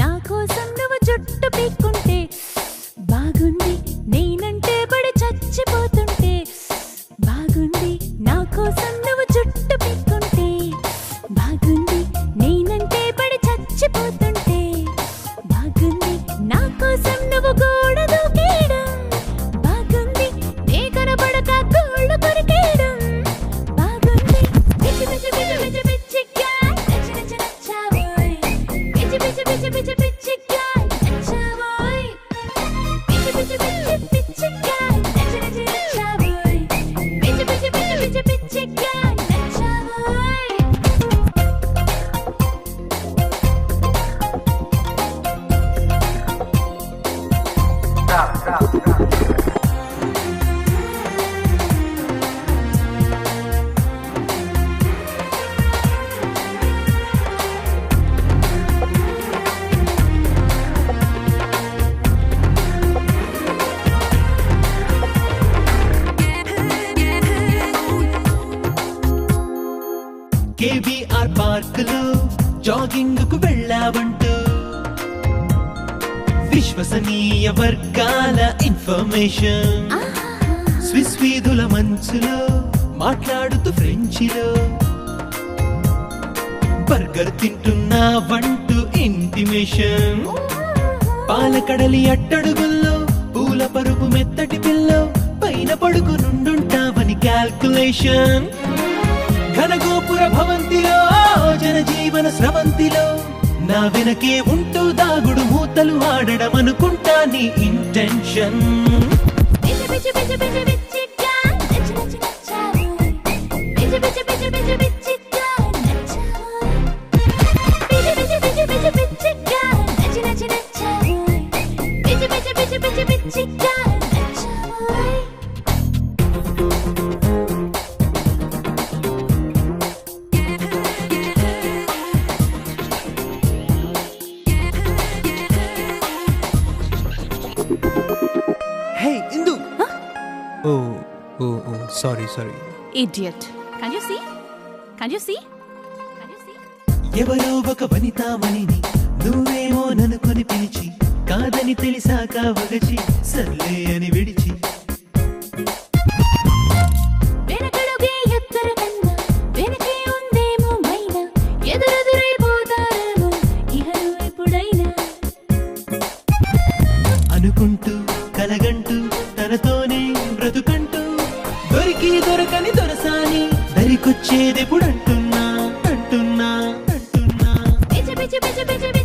నా కోసం నువ్వు జుట్టు పీక్కుంటే బాగుంది, నేనంటే పడి చచ్చిపోతుంటే బాగుంది. నా కోసం నువ్వు జుట్టు పీక్కుంటే బాగుంది, నేనంటే పడి చచ్చిపోతుంటే బాగుంది. నా కోసం నువ్వు గోడ దూకేయడం బాగుంది, నే కనబడక గోళ్ళు కొరికేయడం బాగుంది. పిచ్చి పిచ్చి పిచ్చి పిచ్చి పిచ్చిగా నచ్చి నచ్చి నచ్చావోయ్, పిచ్చి పిచ్చి పిచ్చి పిచ్చి పిచ్చిగా నచ్చావోయ్, పిచ్చి పిచ్చి పిచ్చి పిచ్చిగా నచ్చి నచ్చి నచ్చావోయ్, పిచ్చి పిచ్చి పిచ్చి పిచ్చి పిచ్చిగా నచ్చావోయ్. కేబీఆర్ పార్క్ లో జాగింగ్ కు వెళ్ళావంటూ విశ్వసనీయ వర్గాల ఇన్ఫర్మేషన్, స్విస్ వీధుల మంచులో మాట్లాడుతూ ఫ్రెంచిలో బర్గర్ తింటున్నావంటూ ఇంటిమేషన్, పాలకడలి అట్టడుగుల్లో పూల పరుపు మెత్తటి పిల్లో పైన పడుకునుండుంటావని క్యాల్కులేషన్, ఘనగోపుర భవంతిలో జనజీవన స్రవంతిలో నా వెనకే ఉంటూ దాగుడు మూతలు ఆడడం అనుకుంటా నీ ఇంటెన్షన్. పిచ్చి పిచ్చి పిచ్చి పిచ్చి పిచ్చిగా నచ్చి నచ్చి నచ్చావోయ్, పిచ్చి పిచ్చి పిచ్చి పిచ్చి పిచ్చిగా నచ్చావోయ్, పిచ్చి పిచ్చి పిచ్చి పిచ్చి పిచ్చిగా నచ్చి నచ్చి నచ్చావోయ్, పిచ్చి పిచ్చి పిచ్చి పిచ్చి పిచ్చిగా నచ్చావోయ్. Hey, Indu. Oh, sorry. Idiot. Can you see? Can you see? Can you see? ఎవరో ఒక వనితామణిని నువ్వేమో ననుకొని పిలిచి కాదని తెలిసాక వగచి సర్లే అని విడిచి వెనకడుగే ఎత్తర కన్నా వెనకే ఉందేమో మైనా, ఎదురెదురైపోతారేమో ఇహను ఎప్పుడైనా అనుకుంటూ కలగంటూ తనతోనే బ్రతుకంటూ దొరికి దొరకని దొరసాని దరికొచ్చేదెప్పుడంటున్నా అంటున్నా పిచ్చి పిచ్చి పిచ్చి పిచ్చి